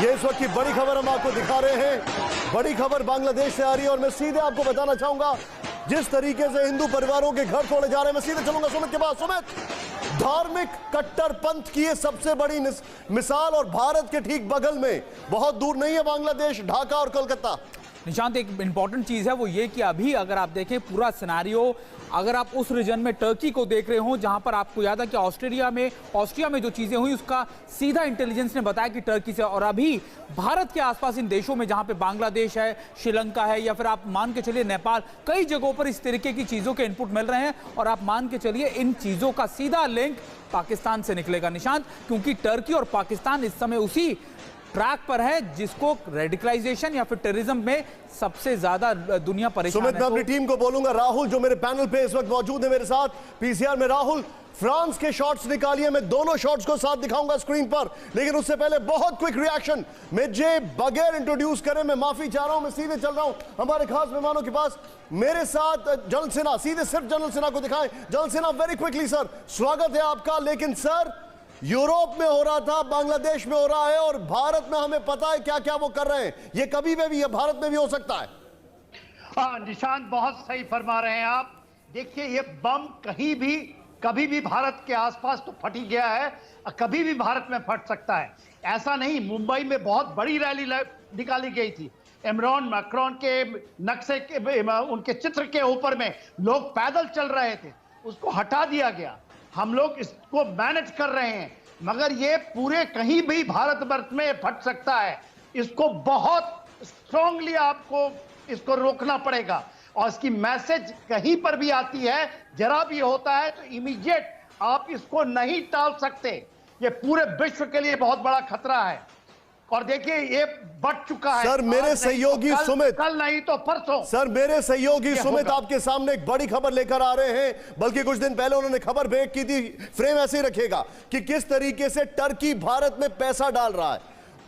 ये इस वक्त की बड़ी खबर हम आपको दिखा रहे हैं। बड़ी खबर बांग्लादेश से आ रही है और मैं सीधे आपको बताना चाहूंगा जिस तरीके से हिंदू परिवारों के घर तोड़े जा रहे हैं। मैं सीधे चलूंगा सुमित के पास। सुमित, धार्मिक कट्टरपंथ की ये सबसे बड़ी मिसाल और भारत के ठीक बगल में, बहुत दूर नहीं है बांग्लादेश, ढाका और कोलकाता। निशांत, एक इंपॉर्टेंट चीज है वो ये कि अभी अगर आप देखें पूरा सिनारियो, अगर आप उस रीजन में टर्की को देख रहे हो जहां पर आपको याद है कि ऑस्ट्रिया में जो चीजें हुई उसका सीधा इंटेलिजेंस ने बताया कि टर्की से, और अभी भारत के आसपास इन देशों में जहां पे बांग्लादेश है, श्रीलंका है, या फिर आप मान के चलिए नेपाल, कई जगहों पर इस तरीके की चीजों के इनपुट मिल रहे हैं और आप मान के चलिए इन चीजों का सीधा लिंक पाकिस्तान से निकलेगा निशांत, क्योंकि टर्की और पाकिस्तान इस समय उसी ट्रैक पर है जिसको रेडिकलाइजेशन या फिर टेररिज्म में सबसे ज्यादा दुनिया परेशान है। सुमित, मैं अपनी टीम को बोलूंगा, राहुल जो मेरे पैनल पे इस वक्त मौजूद है मेरे साथ पीसीआर में, राहुल फ्रांस के शॉट्स निकालिए, मैं दोनों शॉट्स को साथ दिखाऊंगा स्क्रीन पर, लेकिन उससे पहले बहुत क्विक रिएक्शन। मुझे बगैर इंट्रोड्यूस करे मैं माफी चाह रहा हूं, मैं सीधे चल रहा हूं हमारे खास मेहमानों के पास। मेरे साथ जनरल सिन्हा, सीधे सिर्फ जनरल सिन्हा को दिखाएं। General Sinha, very quickly sir, स्वागत है आपका। लेकिन सर, यूरोप में हो रहा था, बांग्लादेश में हो रहा है और भारत में हमें पता है क्या क्या वो कर रहे हैं। ये कभी भी ये भारत में भी हो सकता है। निशांत, बहुत सही फरमा रहे हैं आप। देखिए, ये बम कभी भी भारत के आसपास तो फट ही गया है, कभी भी भारत में फट सकता है। ऐसा नहीं, मुंबई में बहुत बड़ी रैली निकाली गई थी, इमरान मैक्रोन के नक्शे के, उनके चित्र के ऊपर में लोग पैदल चल रहे थे, उसको हटा दिया गया। हम लोग इसको मैनेज कर रहे हैं, मगर ये पूरे कहीं भी भारतवर्ष में फट सकता है। इसको बहुत स्ट्रांगली आपको इसको रोकना पड़ेगा और इसकी मैसेज कहीं पर भी आती है, जरा भी होता है तो इमीडिएट आप इसको नहीं टाल सकते। ये पूरे विश्व के लिए बहुत बड़ा खतरा है और देखिए ये बढ़ चुका है। सर मेरे सहयोगी तो सुमित, कल नहीं तो परसों, सर मेरे सहयोगी सुमित आपके सामने एक बड़ी खबर लेकर आ रहे हैं, बल्कि कुछ दिन पहले उन्होंने खबर ब्रेक की थी। फ्रेम ऐसे ही रखेगा कि किस तरीके से टर्की भारत में पैसा डाल रहा है,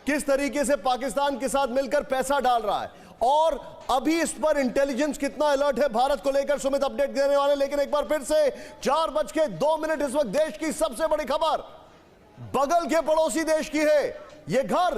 किस तरीके से पाकिस्तान के साथ मिलकर पैसा डाल रहा है, और अभी इस पर इंटेलिजेंस कितना अलर्ट है भारत को लेकर सुमित अपडेट देने वाले। लेकिन एक बार फिर से 4:02 इस वक्त देश की सबसे बड़ी खबर बगल के पड़ोसी देश की है। ये घर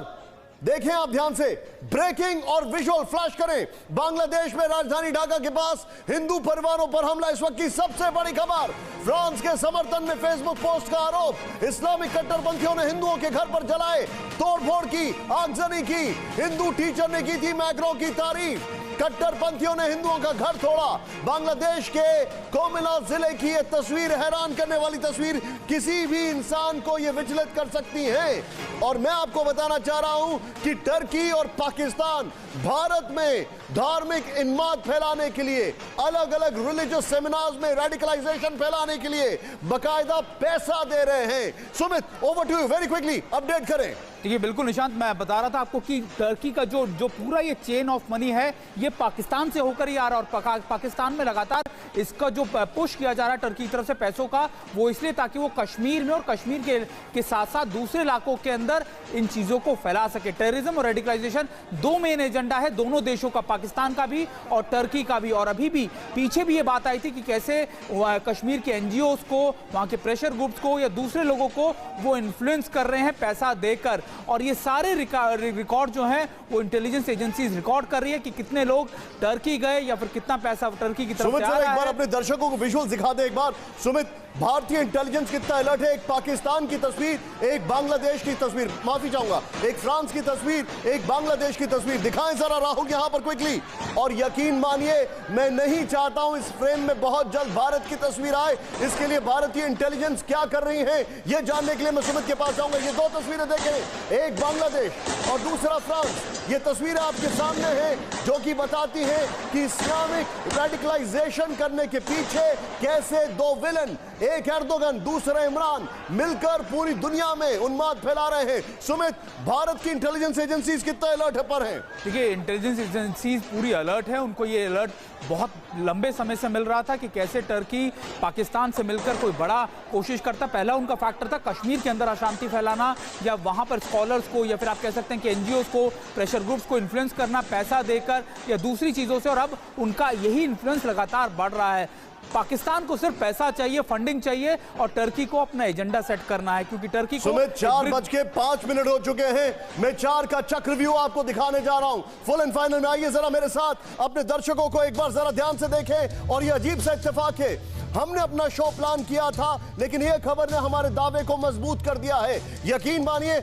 देखें आप ध्यान से, ब्रेकिंग और विजुअल फ्लैश करें। बांग्लादेश में राजधानी ढाका के पास हिंदू परिवारों पर हमला, इस वक्त की सबसे बड़ी खबर। फ्रांस के समर्थन में फेसबुक पोस्ट का आरोप, इस्लामिक कट्टरपंथियों ने हिंदुओं के घर पर जलाए, तोड़फोड़ की, आगजनी की। हिंदू टीचर ने की थी मैक्रों की तारीफ। कट्टरपंथियों ने हिंदुओं का घर तोड़ा। बांग्लादेश के कोमिला जिले की यह तस्वीर, हैरान करने वाली तस्वीर, किसी भी इंसान को यह विचलित कर सकती है। और मैं आपको बताना चाह रहा हूं कि टर्की और पाकिस्तान भारत में धार्मिक इन्माद फैलाने के लिए, अलग अलग रिलीजियस सेमिनार्स में रेडिकलाइजेशन फैलाने के लिए बाकायदा पैसा दे रहे हैं। Sumit, over to you, very quickly update करें। देखिए, बिल्कुल निशांत, मैं बता रहा था आपको कि टर्की का जो पूरा ये चेन ऑफ मनी है, ये पाकिस्तान से होकर ही आ रहा है और पाकिस्तान में लगातार इसका जो पुश किया जा रहा है टर्की की तरफ से पैसों का, वो इसलिए ताकि वो कश्मीर में और कश्मीर के साथ साथ दूसरे इलाकों के अंदर इन चीजों को फैला सके। टेररिज्म और रेडिकलाइजेशन दो मेन एजेंडा है दोनों देशों का, पाकिस्तान का भी और टर्की का भी। और अभी भी पीछे भी ये बात आई थी कि कैसे कश्मीर के एनजीओज को, वहां के प्रेशर ग्रुप्स को या दूसरे लोगों को वो इन्फ्लुएंस कर रहे हैं पैसा देकर, और ये सारे रिकॉर्ड जो हैं वो इंटेलिजेंस एजेंसीज रिकॉर्ड कर रही है कि कितने लोग टर्की गए या फिर कितना पैसा टर्की की तरफ से आ रहा है। एक बार अपने दर्शकों को विजुअल दिखा दे एक बार। सुमित, भारतीय इंटेलिजेंस कितना अलर्ट है। एक पाकिस्तान की तस्वीर, एक बांग्लादेश की तस्वीर, माफी चाहूंगा, एक फ्रांस की तस्वीर, एक बांग्लादेश की तस्वीर। दिखाएं जरा राहुल यहां पर क्विकली। और यकीन मानिए, मैं नहीं चाहता हूं इस फ्रेम में बहुत जल्द भारत की तस्वीर आए। इसके लिए भारतीय इंटेलिजेंस क्या कर रही है यह जानने के लिए मैं सुमित के पास जाऊंगा। ये दो तस्वीरें देखें, एक बांग्लादेश और दूसरा फ्रांस। ये तस्वीरें आपके सामने हैं जो कि बताती हैं कि इस्लामिक रेडिकलाइजेशन करने के पीछे कैसे दो विलन, एक एर्दोगन दूसरा इमरान, मिलकर पूरी दुनिया में उन्माद फैला रहे हैं। सुमित, भारत की इंटेलिजेंस एजेंसीज कितना अलर्ट पर हैं? देखिए, इंटेलिजेंस एजेंसीज पूरी अलर्ट है। उनको ये अलर्ट बहुत लंबे समय से मिल रहा था कि कैसे टर्की पाकिस्तान से मिलकर कोई बड़ा कोशिश करता। पहला उनका फैक्टर था कश्मीर के अंदर अशांति फैलाना, या वहां पर स्कॉलर्स को या फिर आप कह सकते हैं कि एनजीओज को प्रेशर प्रेशर ग्रुप्स को इन्फ्लुएंस करना पैसा देकर या दूसरी चीज़ों से, और अब उनका यही इन्फ्लुएंस लगातार बढ़ रहा है। पाकिस्तान को सिर्फ पैसा चाहिए, फंडिंग चाहिए और टर्की को अपना एजेंडा सेट करना है, क्योंकि टर्की को 4:05 हो चुके हैं। मैं 4 का चक्रव्यूह आपको दिखाने जा रहा हूं फुल एंड फाइनल में। आइए जरा मेरे साथ अपने दर्शकों को एक बार जरा ध्यान से देखें। और यह अजीब सा इत्तेफाक है, हमने अपना शो प्लान किया था लेकिन यह खबर ने हमारे दावे को मजबूत कर दिया है। यकीन मानिए,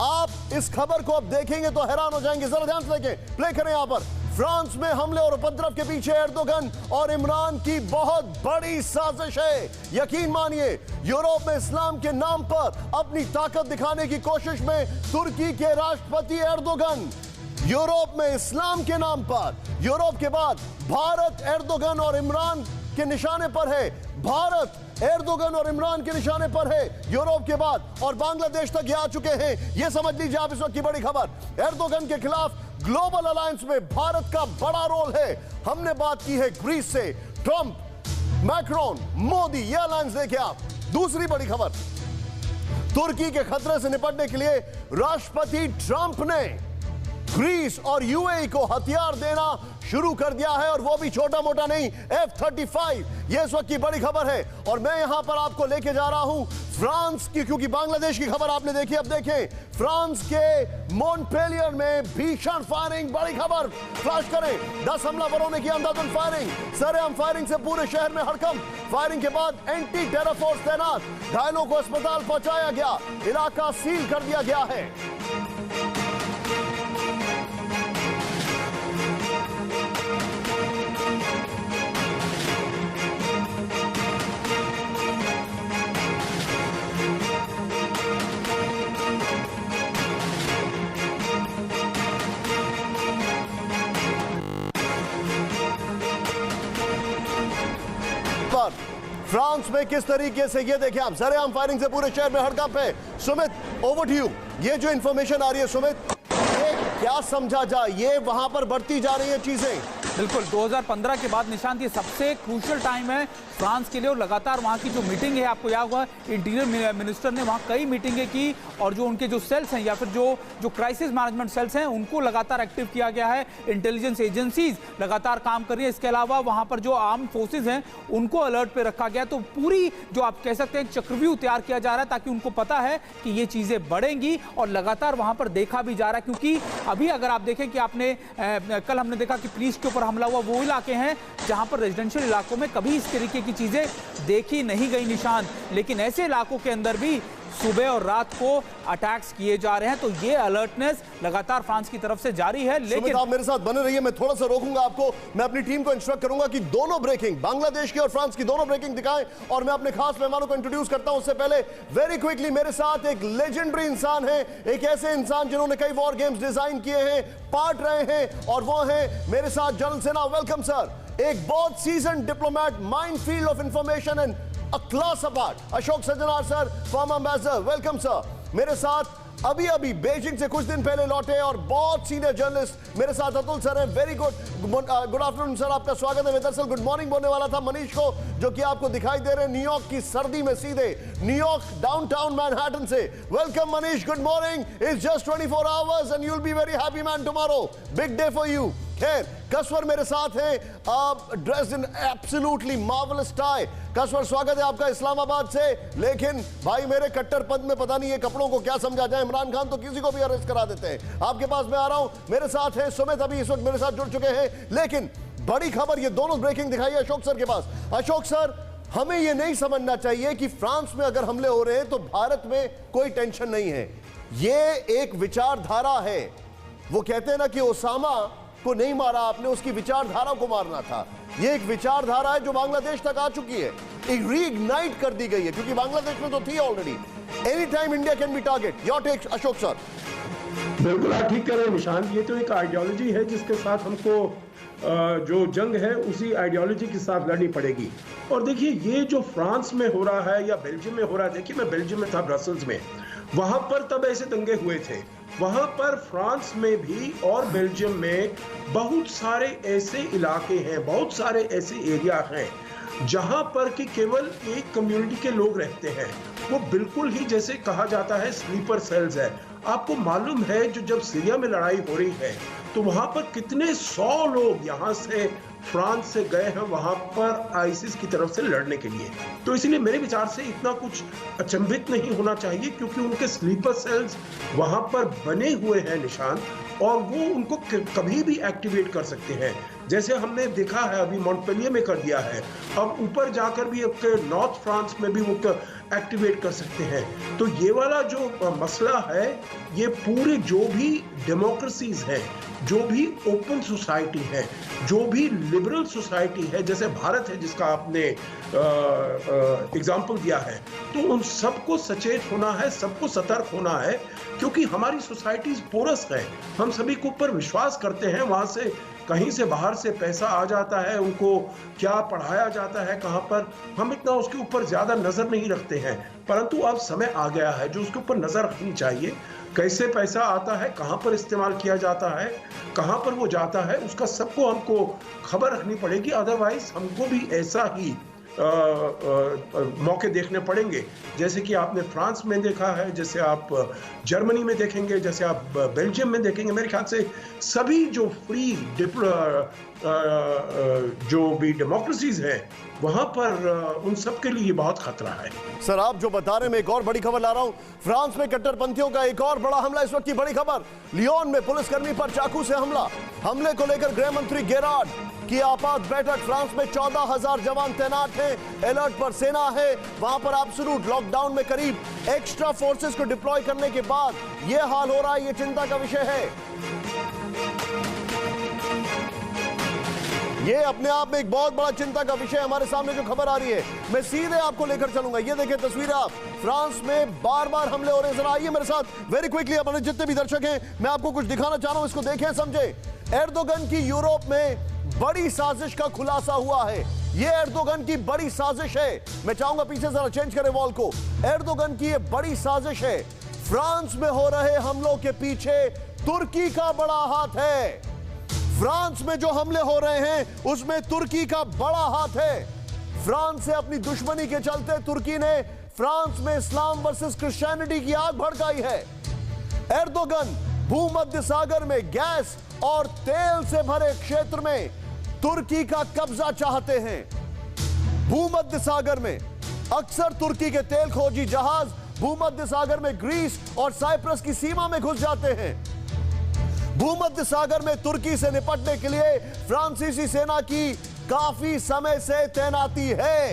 आप इस खबर को अब देखेंगे तो हैरान हो जाएंगे। जरा ध्यान से देखें, प्ले करें यहां पर। फ्रांस में हमले और उपद्रव के पीछे एर्दोगन और इमरान की बहुत बड़ी साजिश है। यकीन मानिए, यूरोप में इस्लाम के नाम पर अपनी ताकत दिखाने की कोशिश में तुर्की के राष्ट्रपति एर्दोगन, यूरोप में इस्लाम के नाम पर, यूरोप के बाद भारत एर्दोगन और इमरान के निशाने पर है। भारत एर्दोगन और इमरान के निशाने पर है यूरोप के बाद, और बांग्लादेश तक ये आ चुके हैं। ये समझ लीजिए आप इस वक्त की बड़ी खबर। एर्दोगन के खिलाफ ग्लोबल अलायंस में भारत का बड़ा रोल है। हमने बात की है ग्रीस से, ट्रंप, मैक्रोन, मोदी, ये अलायंस देखे आप। दूसरी बड़ी खबर, तुर्की के खतरे से निपटने के लिए राष्ट्रपति ट्रंप ने ग्रीस और यूएई को हथियार देना शुरू कर दिया है, और वो भी छोटा मोटा नहीं, F-35। ये इस वक्त की बड़ी खबर है। और मैं यहां पर आपको लेके जा रहा हूं फ्रांस की, क्योंकि बांग्लादेश की खबर आपने देखी। अब देखें फ्रांस के मोंटपेलियर में भीषण फायरिंग, बड़ी खबर, फ्लैश करें। 10 हमलावरों ने किया अंधाधुंध फायरिंग, सरेआम फायरिंग से पूरे शहर में हड़कंप। फायरिंग के बाद एंटी टेरर फोर्स तैनात, घायलों को अस्पताल पहुंचाया गया, इलाका सील कर दिया गया है। फ्रांस में किस तरीके से, ये देखिए आप, सरेआम फायरिंग से पूरे शहर में हड़कंप है। Sumit, over to you. ये जो इंफॉर्मेशन आ रही है सुमित, ये क्या समझा जाए? ये वहां पर बढ़ती जा रही है चीजें। बिल्कुल, 2015 के बाद निशांत ये सबसे क्रूशियल टाइम है फ्रांस के लिए, और लगातार वहाँ की जो मीटिंग है, आपको याद होगा इंटीरियर मिनिस्टर ने वहाँ कई मीटिंगें की, और जो उनके जो सेल्स हैं या फिर जो क्राइसिस मैनेजमेंट सेल्स हैं उनको लगातार एक्टिव किया गया है। इंटेलिजेंस एजेंसीज लगातार काम कर रही है। इसके अलावा वहाँ पर जो आर्म फोर्सेज हैं उनको अलर्ट पे रखा गया। तो पूरी जो आप कह सकते हैं चक्रव्यूह तैयार किया जा रहा है, ताकि उनको पता है कि ये चीज़ें बढ़ेंगी, और लगातार वहाँ पर देखा भी जा रहा है। क्योंकि अभी अगर आप देखें कि आपने कल हमने देखा कि पुलिस के ऊपर हमला हुआ, वो इलाके हैं जहां पर रेजिडेंशियल इलाकों में कभी इस तरीके की चीजें देखी नहीं गई निशान, लेकिन ऐसे इलाकों के अंदर भी सुबह और रात को अटैक्स किए जा रहे हैं। तो ये अलर्टनेस लगातार फ्रांस की तरफ से जारी है। लेकिन आप मेरे साथ बने रहिए, मैं थोड़ा सा रोकूंगा आपको। मैं अपनी टीम को इंस्ट्रक्ट करूंगा कि दोनों ब्रेकिंग, बांग्लादेश की और फ्रांस की दोनों ब्रेकिंग दिखाएं, और मैं अपने खास मेहमानों को इंट्रोड्यूस करता हूं। उससे पहले वेरी क्विकली मेरे साथ एक लेजेंडरी इंसान है, एक ऐसे इंसान जिन्होंने कई वॉर गेम्स डिजाइन किए हैं, पार्ट रहे हैं, और वो है मेरे साथ जनरल सेना। Welcome sir. एक बहुत season diplomat, minefield of information and a class apart, Ashok Sajjanar sir, farmer ambassador, welcome sir. मेरे साथ अभी बीजिंग से कुछ दिन पहले लौटे और बहुत सीनियर जर्नलिस्ट मेरे साथ अतुल सर हैं। वेरी गुड आफ्टरनून सर, आपका स्वागत है। मैं दरअसल गुड मॉर्निंग बोलने वाला था मनीष को, जो कि आपको दिखाई दे रहे हैं न्यूयॉर्क की सर्दी में, सीधे न्यूयॉर्क डाउनटाउन मैनहट्टन से। Welcome Manish, good morning. It's just 24 hours and you will be very happy man tomorrow, big day for you. खैर, कसवर मेरे साथ हैं, dressed in absolutely marvellous tie. कसवर, स्वागत है आपका इस्लामाबाद से। लेकिन भाई मेरे कट्टरपंथ में पता नहीं है कपड़ों को क्या समझा जाए, इमरान खान तो किसी को भी अरेस्ट करा देते हैं। आपके पास मैं आ रहा हूं, मेरे साथ है सुमित, अभी इस वक्त मेरे साथ जुड़ चुके हैं। लेकिन बड़ी खबर, ये दोनों ब्रेकिंग दिखाई है अशोक सर के पास। अशोक सर, हमें यह नहीं समझना चाहिए कि फ्रांस में अगर हमले हो रहे हैं तो भारत में कोई टेंशन नहीं है। यह एक विचारधारा है। वो कहते हैं ना कि ओसामा को नहीं मारा आपने, उसकी विचारधारा को मारना था। ये एक विचारधारा है जो बांग्लादेश तक आ चुकी है, एक रीइग्नाइट कर दी गई है, क्योंकि बांग्लादेश में तो थी already. Any time India can be target. Your take Ashok sir. बिल्कुल आप ठीक कह रहे हैं निशांत, ये तो एक आइडियोलॉजी है जिसके साथ हमको जो जंग है उसी आइडियोलॉजी के साथ लड़नी पड़ेगी। और देखिए ये जो फ्रांस में हो रहा है या बेल्जियम में हो रहा है, देखिए मैं बेल्जियम में था, ब्रसल्स में, वहां पर तब ऐसे दंगे हुए थे। वहां पर फ्रांस में भी और बेल्जियम में बहुत सारे ऐसे इलाके हैं, बहुत सारे ऐसे एरिया हैं जहां पर कि केवल एक कम्युनिटी के लोग रहते हैं। वो बिल्कुल ही जैसे कहा जाता है स्लीपर सेल्स है। आपको मालूम है जो जब सीरिया में लड़ाई हो रही है तो वहां पर कितने 100 लोग यहां से फ्रांस से गए हैं वहां पर आईसिस की तरफ से लड़ने के लिए। तो इसलिए मेरे विचार से इतना कुछ अचंभित नहीं होना चाहिए, क्योंकि उनके स्लीपर सेल्स वहां पर बने हुए हैं निशान, और वो उनको कभी भी एक्टिवेट कर सकते हैं। जैसे हमने देखा है अभी मॉन्टपेलियर में कर दिया है, अब ऊपर जाकर भी नॉर्थ फ्रांस में भी वो एक्टिवेट कर सकते हैं। तो ये वाला जो मसला है, ये पूरे जो भी डेमोक्रेसीज हैं, जो भी ओपन सोसाइटी है, जो भी लिबरल सोसाइटी है, जैसे भारत है जिसका आपने एग्जाम्पल दिया है, तो उन सबको सचेत होना है, सबको सतर्क होना है, क्योंकि हमारी सोसाइटीज पोरस है। हम सभी के ऊपर विश्वास करते हैं, वहां से कहीं से बाहर से पैसा आ जाता है, उनको क्या पढ़ाया जाता है, कहां पर, हम इतना उसके ऊपर ज्यादा नजर नहीं रखते हैं। परंतु अब समय आ गया है जो उसके ऊपर नजर रखनी चाहिए, कैसे पैसा आता है, कहां पर इस्तेमाल किया जाता है, कहां पर वो जाता है, उसका सबको हमको खबर रखनी पड़ेगी। अदरवाइज हमको भी ऐसा ही मौके देखने पड़ेंगे, जैसे कि आपने फ्रांस में देखा है, जैसे आप जर्मनी में देखेंगे, जैसे आप बेल्जियम में देखेंगे। मेरे ख्याल से सभी जो फ्री जो भी डेमोक्रेसीज हैं वहां पर उन सब के लिए बहुत खतरा है। सर, आप जो बता रहे हैं, मैं एक और बड़ी खबर ला रहा हूं। फ्रांस में कट्टरपंथियों का एक और बड़ा हमला, इस वक्त की बड़ी खबर। लियोन में पुलिसकर्मी पर चाकू से हमला। हमले को लेकर गृह मंत्री गेरार्ड की आपात बैठक। फ्रांस में 14,000 जवान तैनात हैं, अलर्ट पर सेना है। वहां पर एब्सोल्यूट लॉकडाउन में करीब एक्स्ट्रा फोर्सेस को डिप्लॉय करने के बाद यह हाल हो रहा है, यह चिंता का विषय है। ये अपने आप में एक बहुत बड़ा चिंता का विषय। हमारे सामने जो खबर आ रही है, मैं सीधे आपको लेकर चलूंगा। ये देखिए तस्वीर, आप फ्रांस में बार बार हमले हो रहे हैं। जरा आइए मेरे साथ वेरी क्विकली, हमारे जितने भी दर्शक हैं, मैं आपको कुछ दिखाना चाह रहा हूं, इसको देखें, समझे। एर्दोगन की यूरोप में बड़ी साजिश का खुलासा हुआ है। ये एर्दोगन की बड़ी साजिश है। मैं चाहूंगा पीछे जरा चेंज करें वॉल को। एर्दोगन की ये बड़ी साजिश है। फ्रांस में हो रहे हमलों के पीछे तुर्की का बड़ा हाथ है। फ्रांस में जो हमले हो रहे हैं उसमें तुर्की का बड़ा हाथ है। फ्रांस से अपनी दुश्मनी के चलते तुर्की ने फ्रांस में इस्लाम वर्सेस क्रिश्चियनिटी की आग भड़काई है। एर्दोगन भूमध्य सागर में गैस और तेल से भरे क्षेत्र में तुर्की का कब्जा चाहते हैं। भूमध्य सागर में अक्सर तुर्की के तेल खोजी जहाज भूमध्य सागर में ग्रीस और साइप्रस की सीमा में घुस जाते हैं। भूमध्य सागर में तुर्की से निपटने के लिए फ्रांसीसी सेना की काफी समय से तैनाती है।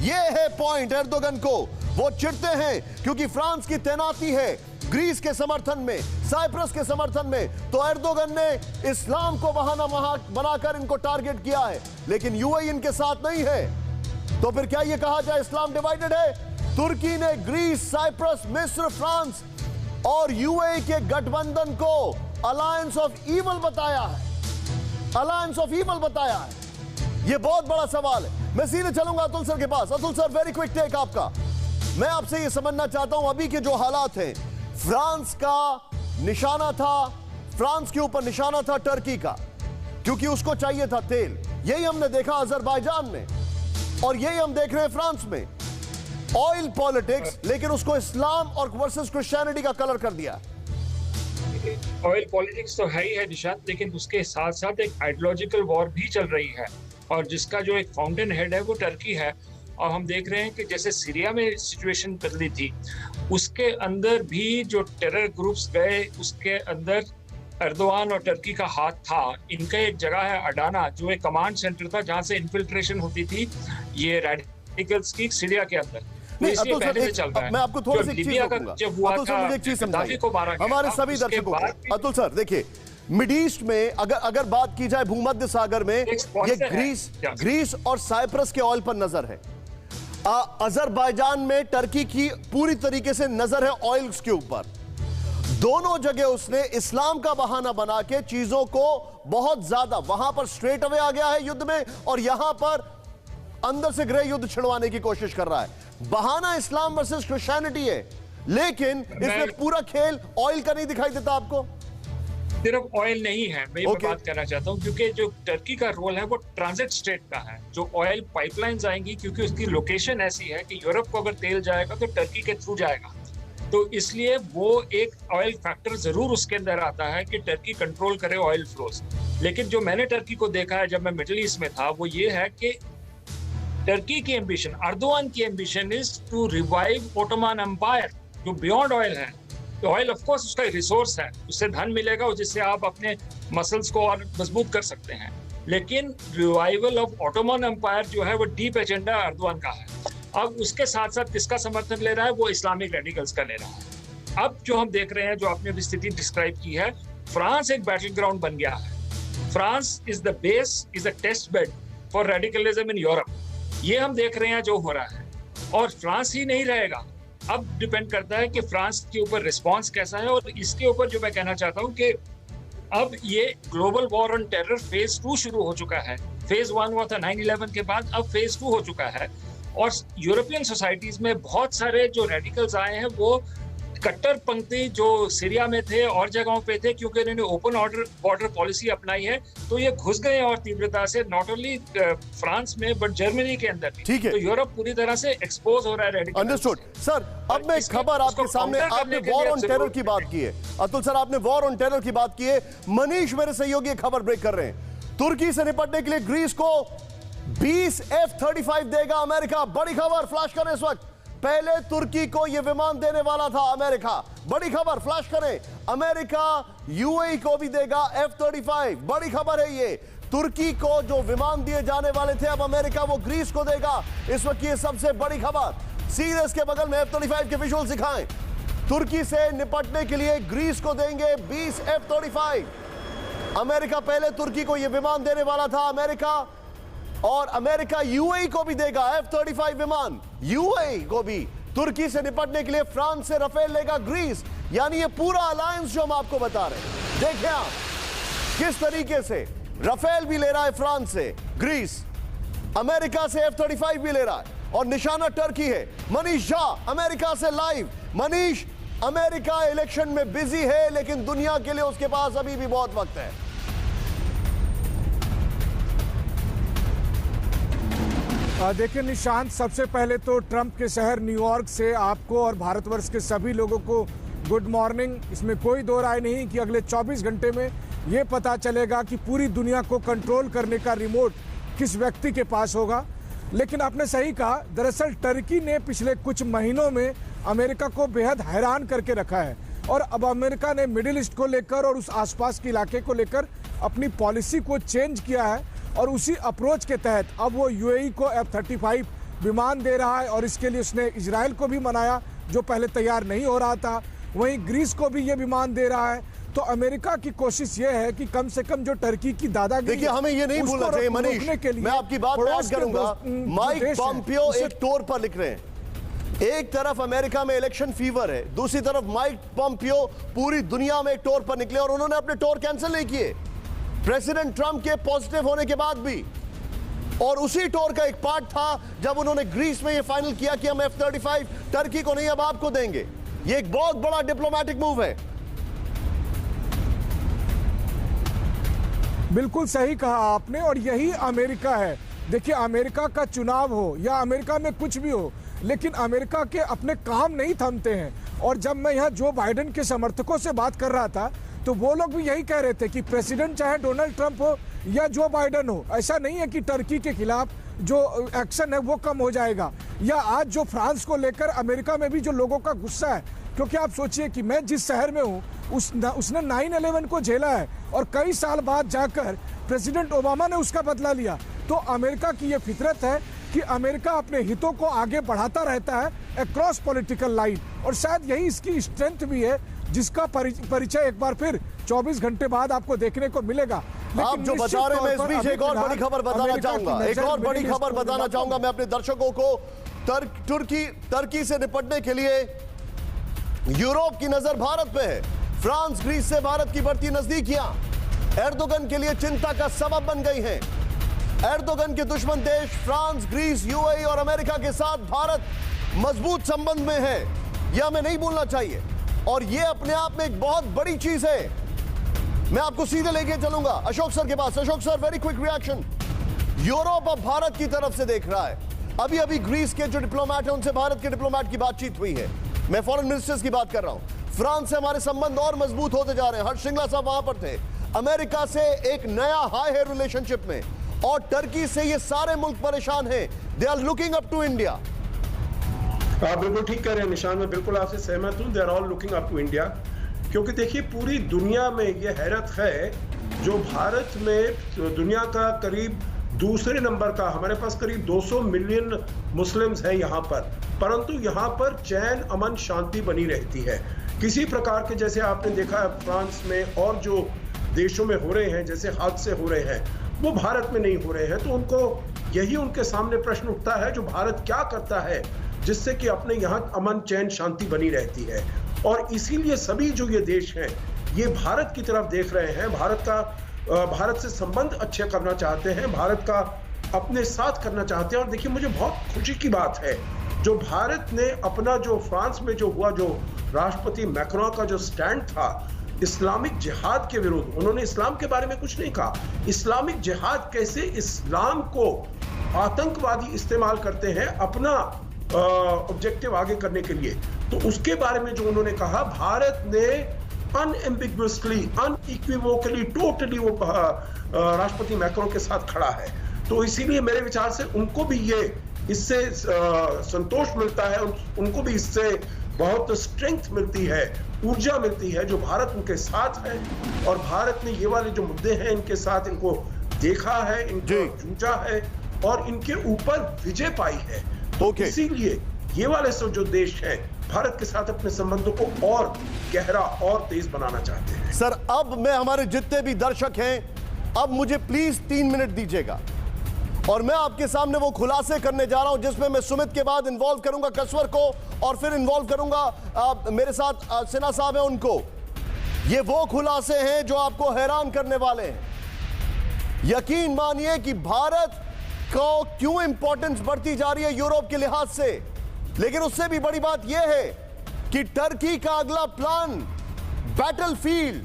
यह है पॉइंट एर्दोगन को। वो चिढ़ते हैं क्योंकि फ्रांस की तैनाती है ग्रीस के समर्थन में, साइप्रस के समर्थन में, तो एर्दोगन ने इस्लाम को बहाना बनाकर इनको टारगेट किया है। लेकिन यूएई इनके साथ नहीं है, तो फिर क्या यह कहा जाए इस्लाम डिवाइडेड है? तुर्की ने ग्रीस, साइप्रस, मिस्र, फ्रांस और यूएई के गठबंधन को अलायंस ऑफ ईवल बताया है। अलायंस ऑफ ईवल बताया है। यह बहुत बड़ा सवाल है। मैं सीधे चलूंगा अतुल सर के पास। Atul sir, very quick take आपका। मैं आपसे यह समझना चाहता हूं अभी के जो हालात हैं, फ्रांस का निशाना था, फ्रांस के ऊपर निशाना था टर्की का, क्योंकि उसको चाहिए था तेल। यही हमने देखा अजरबैजान में और यही हम देख रहे हैं फ्रांस में। ऑयल पॉलिटिक्स, लेकिन उसको इस्लाम और वर्सेस क्रिश्चियनिटी का कलर कर दिया। ऑयल पॉलिटिक्स तो है ही है निशांत, लेकिन उसके साथ साथ एक आइडियोलॉजिकल वॉर भी चल रही है, और जिसका जो एक फाउंटेन हेड है वो टर्की है। और हम देख रहे हैं कि जैसे सीरिया में सिचुएशन बदली थी, उसके अंदर भी जो टेरर ग्रुप्स गए, उसके अंदर एर्दोगान और टर्की का हाथ था। इनका एक जगह है अडाना, जो एक कमांड सेंटर था जहां से इन्फिल्ट्रेशन होती थी ये रेडिकल्स की सीरिया के अंदर। नहीं, अतुल सर, मैं आपको थोड़ी सी चीज कहूंगा। अतुल सर, मुझे एक चीज समझाइए हमारे सभी दर्शकों को। अतुल सर, देखिए मिड ईस्ट में अगर बात की जाए, भूमध्य सागर में ये ग्रीस और साइप्रस के ऑयल पर नजर है। अजरबैजान में टर्की की पूरी तरीके से नजर है ऑयल्स के ऊपर। दोनों जगह उसने इस्लाम का बहाना बना के चीजों को बहुत ज्यादा, वहां पर स्ट्रेट अवे आ गया है युद्ध में, और यहां पर अंदर से गृह युद्ध छिड़वाने की कोशिश कर रहा है। बहाना इस्लाम वर्सेस क्रिश्चियनिटी है, लेकिन इसमें पूरा खेल ऑयल का नहीं दिखाई देता आपको? सिर्फ ऑयल नहीं है, मैं ये बात कहना चाहता हूँ, क्योंकि जो टर्की का रोल है वो ट्रांजिट स्टेट का है। जो ऑयल पाइपलाइंस आएंगी, क्योंकि उसकी लोकेशन ऐसी है कि यूरोप को अगर तेल जाएगा तो टर्की के थ्रू जाएगा। तो इसलिए वो एक ऑयल फैक्टर जरूर उसके अंदर आता है कि टर्की कंट्रोल करे ऑयल फ्लोज। लेकिन जो मैंने टर्की को देखा है जब मैं मिडिल ईस्ट में था, वो ये है कि टर्की की एम्बिशन, अर्दोआन की ambition is to revive Ottoman Empire, जो बियॉन्ड ऑयल है। तो ऑयल ऑफ कोर्स उसका रिसोर्स है, उससे धन मिलेगा जिससे आप अपने मसल्स को और मजबूत कर सकते हैं। लेकिन रिवाइवल ऑफ ओटोमन एम्पायर जो है वो डीप एजेंडा अर्दोआन का है। अब उसके साथ साथ किसका समर्थन ले रहा है? वो इस्लामिक रेडिकल्स का ले रहा है। अब जो हम देख रहे हैं, जो आपने अभी स्थिति डिस्क्राइब की है, फ्रांस एक बैटल ग्राउंड बन गया है। France is the base, is the test bed for radicalism in Europe. ये हम देख रहे हैं जो हो रहा है, और फ्रांस ही नहीं रहेगा। अब डिपेंड करता है कि फ्रांस के ऊपर रिस्पॉन्स कैसा है। और इसके ऊपर जो मैं कहना चाहता हूँ कि अब ये global war on terror phase 2 शुरू हो चुका है। फेज 1 हुआ था 9/11 के बाद, अब फेज 2 हो चुका है। और यूरोपियन सोसाइटीज में बहुत सारे जो रेडिकल्स आए हैं वो कट्टरपंथी जो सीरिया में थे और जगहों पे थे, क्योंकि इन्होंने ओपन बॉर्डर पॉलिसी अपनाई है, तो ये घुस गए और तीव्रता से, नॉट ओनली फ्रांस में बट जर्मनी के अंदर भी। ठीक है। तो यूरोप पूरी तरह से एक्सपोज हो रहा है रेडिकल। Understood sir. अब मैं एक खबर आपके सामने, आपने वॉर ऑन टेरर की बात की है, अतुल सर, आपने वॉर ऑन टेरर की बात की है। मनीष मेरे सहयोगी खबर ब्रेक कर रहे हैं। तुर्की से निपटने के लिए ग्रीस को 20 F-35 देगा अमेरिका। बड़ी खबर, फ्लैश करें इस वक्त। पहले तुर्की को यह विमान देने वाला था अमेरिका। बड़ी खबर, फ्लैश करें। अमेरिका यूएई को भी देगा F-35। बड़ी खबर है ये। तुर्की को जो विमान दिए जाने वाले थे, अब अमेरिका वो ग्रीस को देगा। इस वक्त ये सबसे बड़ी खबर। सीधे इसके बगल में F-35 के विजुअल दिखाएं। तुर्की से निपटने के लिए ग्रीस को देंगे 20 F-35। अमेरिका पहले तुर्की को यह विमान देने वाला था अमेरिका, और अमेरिका यूएई को भी देगा F-35 विमान। यूएई को भी तुर्की से निपटने के लिए फ्रांस से रफेल लेगा ग्रीस। यानी ये पूरा अलायंस जो हम आपको बता रहे हैं, देखिए आप किस तरीके से रफेल भी ले रहा है फ्रांस से, ग्रीस अमेरिका से F-35 भी ले रहा है, और निशाना टर्की है। मनीष झा अमेरिका से लाइव। मनीष, अमेरिका इलेक्शन में बिजी है, लेकिन दुनिया के लिए उसके पास अभी भी बहुत वक्त है। देखिए निशांत, सबसे पहले तो ट्रंप के शहर न्यूयॉर्क से आपको और भारतवर्ष के सभी लोगों को गुड मॉर्निंग। इसमें कोई दो राय नहीं कि अगले 24 घंटे में ये पता चलेगा कि पूरी दुनिया को कंट्रोल करने का रिमोट किस व्यक्ति के पास होगा। लेकिन आपने सही कहा, दरअसल टर्की ने पिछले कुछ महीनों में अमेरिका को बेहद हैरान करके रखा है, और अब अमेरिका ने मिडिल ईस्ट को लेकर और उस आसपास के इलाके को लेकर अपनी पॉलिसी को चेंज किया है। और उसी अप्रोच के तहत अब वो यूएई को F-35 विमान दे रहा है, और इसके लिए उसने इजराइल को भी मनाया जो पहले तैयार नहीं हो रहा था। वहीं ग्रीस को भी ये विमान दे रहा है। तो अमेरिका की कोशिश ये है कि कम से कम जो टर्की की दादागिरी, देखिए हमें ये नहीं भूलना चाहिए मनीष, मैं आपकी बात ऐड करूंगा। माइक पॉम्पियो एक टूर पर लिख रहे हैं। एक तरफ अमेरिका में इलेक्शन फीवर है, दूसरी तरफ माइक पॉम्पियो पूरी दुनिया में एक टूर पर निकले, और उन्होंने अपने टूर कैंसिल नहीं किए प्रेसिडेंट ट्रंप के पॉजिटिव होने के बाद भी। और उसी टूर का एक पार्ट था जब उन्होंने ग्रीस में ये फाइनल किया कि हम F-35 टर्की को नहीं अब आपको देंगे। ये एक बहुत बड़ा डिप्लोमेटिक मूव है। बिल्कुल सही कहा आपने, और यही अमेरिका है। देखिए, अमेरिका का चुनाव हो या अमेरिका में कुछ भी हो, लेकिन अमेरिका के अपने काम नहीं थमते हैं। और जब मैं यहाँ जो बाइडेन के समर्थकों से बात कर रहा था, तो वो लोग भी यही कह रहे थे कि प्रेसिडेंट चाहे डोनाल्ड ट्रंप हो या जो बाइडेन हो, ऐसा नहीं है कि टर्की के खिलाफ जो एक्शन है वो कम हो जाएगा। या आज जो फ्रांस को लेकर अमेरिका में भी जो लोगों का गुस्सा है, क्योंकि आप सोचिए कि मैं जिस शहर में हूँ उसने 9/11 को झेला है, और कई साल बाद जाकर प्रेसिडेंट ओबामा ने उसका बदला लिया। तो अमेरिका की ये फितरत है कि अमेरिका अपने हितों को आगे बढ़ाता रहता है अक्रॉस पॉलिटिकल लाइन, और शायद यही इसकी स्ट्रेंथ भी है, जिसका परिचय एक बार फिर 24 घंटे बाद आपको देखने को मिलेगा। आप जो बता रहे हैं, मैं इस बीच एक और बड़ी खबर बताना चाहूंगा, एक और बड़ी खबर बताना चाहूंगा मैं अपने दर्शकों को। टर्की से निपटने के लिए यूरोप की नजर भारत पे है। फ्रांस ग्रीस से भारत की बढ़ती नजदीकियां एर्दोगन के लिए चिंता का सबब बन गई हैं। एर्दोगन के दुश्मन देश फ्रांस, ग्रीस, यूएई और अमेरिका के साथ भारत मजबूत संबंध में है, यह हमें नहीं भूलना चाहिए, और यह अपने आप में एक बहुत बड़ी चीज है। मैं आपको सीधे लेके चलूंगा अशोक सर के पास। Ashok sir, very quick reaction. Europe अब भारत की तरफ से देख रहा है। अभी अभी ग्रीस के जो डिप्लोमेट हैं उनसे भारत के डिप्लोमेट की बातचीत हुई है। मैं फॉरेन मिनिस्टर्स की बात कर रहा हूं। फ्रांस से हमारे संबंध और मजबूत होते जा रहे हैं। हर्ष श्रृंगला साहब वहां पर थे। अमेरिका से एक नया हाई है रिलेशनशिप में, और टर्की से ये सारे मुल्क परेशान हैं। They are looking up to India. आप बिल्कुल ठीक कह रहे हैं निशान, मैं बिल्कुल आपसे सहमत हूं। They are all looking up to India, क्योंकि देखिए पूरी दुनिया में ये हैरत है, जो भारत में दुनिया का करीब दूसरे नंबर का, हमारे पास करीब 200 मिलियन मुस्लिम्स हैं यहाँ पर, परंतु यहाँ पर चैन अमन शांति बनी रहती है। किसी प्रकार के, जैसे आपने देखा है फ्रांस में और जो देशों में हो रहे हैं, जैसे हादसे हो रहे हैं, वो भारत में नहीं हो रहे हैं। तो उनको यही उनके सामने प्रश्न उठता है, जो भारत क्या करता है जिससे कि अपने यहाँ अमन चैन शांति बनी रहती है। और इसीलिए सभी जो ये देश हैं, ये भारत की तरफ देख रहे हैं, भारत से संबंध अच्छे करना चाहते हैं, भारत का अपने साथ करना चाहते हैं। और देखिए मुझे बहुत खुशी की बात है, जो भारत ने अपना जो फ्रांस में जो हुआ, जो राष्ट्रपति मैक्रों का जो स्टैंड था इस्लामिक जिहाद के विरुद्ध, उन्होंने इस्लाम के बारे में कुछ नहीं कहा। इस्लामिक जिहाद कैसे इस्लाम को आतंकवादी इस्तेमाल करते हैं अपना ऑब्जेक्टिव आगे करने के लिए, तो उसके बारे में जो उन्होंने कहा, भारत ने अनएम्बिग्युअसली, अनइक्विवोकली, टोटली वो राष्ट्रपति मैक्रों के साथ खड़ा है। तो इसीलिए मेरे विचार से उनको भी ये इससे संतोष मिलता है, उनको भी इससे बहुत स्ट्रेंथ मिलती है, ऊर्जा मिलती है, जो भारत उनके साथ है। और भारत ने ये वाले जो मुद्दे हैं इनके साथ, इनको देखा है, इनको जूझा है और इनके ऊपर विजय पाई है। तो इसीलिए ये वाले जो देश हैं भारत के साथ अपने संबंधों को और गहरा और तेज बनाना चाहते हैं। सर, अब मैं, हमारे जितने भी दर्शक हैं, अब मुझे प्लीज 3 मिनट दीजिएगा, और मैं आपके सामने वो खुलासे करने जा रहा हूं जिसमें मैं सुमित के बाद इन्वॉल्व करूंगा कसवर को, और फिर इन्वॉल्व करूंगा मेरे साथ सिन्हा साहब हैं उनको। ये वो खुलासे हैं जो आपको हैरान करने वाले हैं। यकीन मानिए कि भारत को क्यों इंपॉर्टेंस बढ़ती जा रही है यूरोप के लिहाज से, लेकिन उससे भी बड़ी बात यह है कि टर्की का अगला प्लान बैटलफील्ड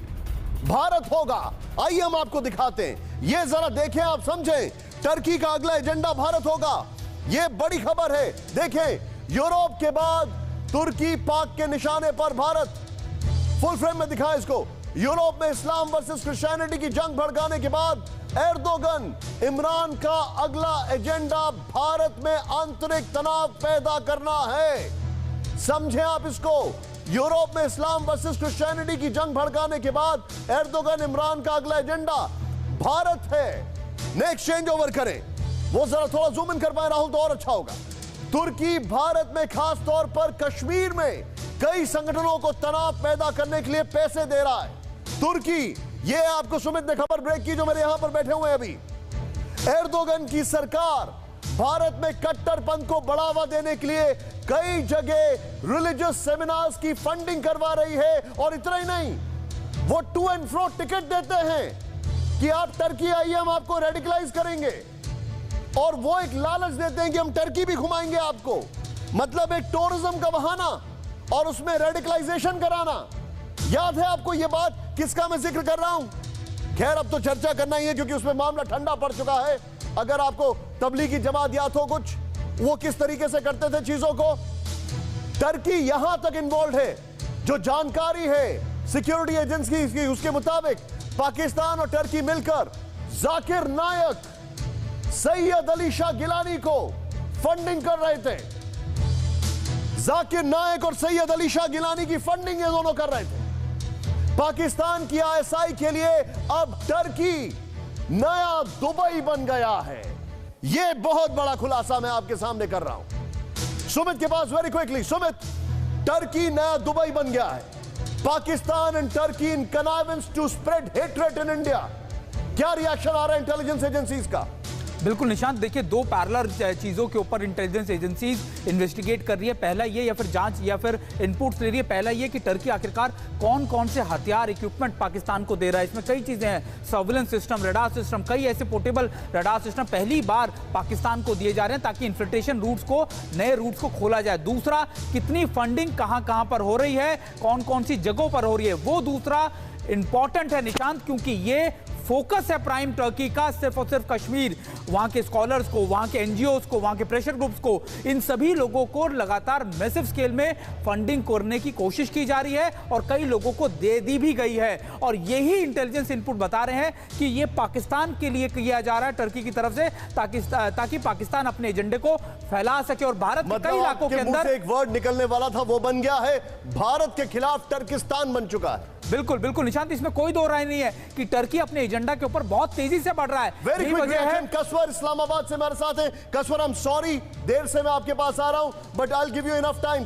भारत होगा। आइए हम आपको दिखाते हैं, ये जरा देखें, आप समझें। टर्की का अगला एजेंडा भारत होगा, यह बड़ी खबर है। देखें, यूरोप के बाद तुर्की पाक के निशाने पर भारत। फुल फ्रेम में दिखाएं इसको। यूरोप में इस्लाम वर्सेस क्रिश्चियनिटी की जंग भड़काने के बाद एर्दोगन, इमरान का अगला एजेंडा भारत में आंतरिक तनाव पैदा करना है। समझें आप इसको। यूरोप में इस्लाम वर्सेस क्रिश्चियनिटी की जंग भड़काने के बाद एर्दोगन, इमरान का अगला एजेंडा भारत है। नेक्स्ट चेंज ओवर करें, वो जरा थोड़ा जूम इन कर पाए राहुल तो और अच्छा होगा। तुर्की भारत में, खास तौर पर कश्मीर में कई संगठनों को तनाव पैदा करने के लिए पैसे दे रहा है। तुर्की, ये आपको सुमित ने खबर ब्रेक की जो मेरे यहां पर बैठे हुए हैं अभी। एर्दोगन की सरकार भारत में कट्टरपंथ को बढ़ावा देने के लिए कई जगह रिलीजियस सेमिनार्स की फंडिंग करवा रही है। और इतना ही नहीं, वो टू एंड फ्रो टिकट देते हैं कि आप टर्की आइए, हम आपको रेडिकलाइज करेंगे। और वो एक लालच देते हैं कि हम टर्की भी घुमाएंगे आपको, मतलब एक टूरिज्म का बहाना और उसमें रेडिकलाइजेशन कराना। याद है आपको ये बात किसका मैं जिक्र कर रहा हूं? खैर, अब तो चर्चा करना ही है क्योंकि उसमें मामला ठंडा पड़ चुका है। अगर आपको तबलीगी जमात याद हो कुछ, वो किस तरीके से करते थे चीजों को। टर्की यहां तक इन्वॉल्व है, जो जानकारी है सिक्योरिटी एजेंसी की, उसके मुताबिक पाकिस्तान और टर्की मिलकर जाकिर नायक, सैयद अली शाह गिलानी को फंडिंग कर रहे थे। जाकिर नायक और सैयद अली शाह गिलानी की फंडिंग ये दोनों कर रहे थे। पाकिस्तान की आईएसआई के लिए अब टर्की नया दुबई बन गया है। यह बहुत बड़ा खुलासा मैं आपके सामने कर रहा हूं। सुमित के पास वेरी क्विकली, सुमित, टर्की नया दुबई बन गया है। Pakistan and Turkey in connivance to spread hatred in India. क्या रिएक्शन आ रहा है इंटेलिजेंस एजेंसीज का? बिल्कुल निशांत, देखिए दो पैरेलल चीज़ों के ऊपर इंटेलिजेंस एजेंसीज इन्वेस्टिगेट कर रही है। पहला ये, या फिर जांच या फिर इनपुट्स ले रही है। पहला ये कि टर्की आखिरकार कौन कौन से हथियार, इक्विपमेंट पाकिस्तान को दे रहा है। इसमें कई चीज़ें हैं, सर्विलेंस सिस्टम, रडार सिस्टम, कई ऐसे पोर्टेबल रडार सिस्टम पहली बार पाकिस्तान को दिए जा रहे हैं ताकि इन्फिल्ट्रेशन रूट्स को, नए रूट्स को खोला जाए। दूसरा, कितनी फंडिंग कहाँ कहाँ पर हो रही है, कौन कौन सी जगहों पर हो रही है, वो दूसरा इंपॉर्टेंट है निशांत, क्योंकि ये फोकस है प्राइम टर्की का सिर्फ और सिर्फ कश्मीर। वहां के स्कॉलर्स को, वहां के एनजीओज को, वहां के प्रेशर ग्रुप्स को, इन सभी लोगों को लगातार मैसिव स्केल में फंडिंग करने की कोशिश की जा रही है और कई लोगों को दे दी भी गई है। और यही इंटेलिजेंस इनपुट बता रहे हैं कि ये पाकिस्तान के लिए किया जा रहा है टर्की की तरफ से, ताकि पाकिस्तान अपने एजेंडे को फैला सके। और भारत के कई इलाकों के अंदर एक वर्ड निकलने वाला था वो बन गया है, भारत के खिलाफ टर्किस्तान बन चुका है। बिल्कुल बिल्कुल निशांत, इसमें कोई दो राय नहीं है कि टर्की अपने एजेंडा के ऊपर बहुत तेजी से बढ़ रहा है। वेरी क्विक रिएक्शन, कसवर इस्लामाबाद से मेरे साथ हैं। कसवर, आई एम सॉरी देर से मैं आपके पास आ रहा हूं, but I will give you enough time.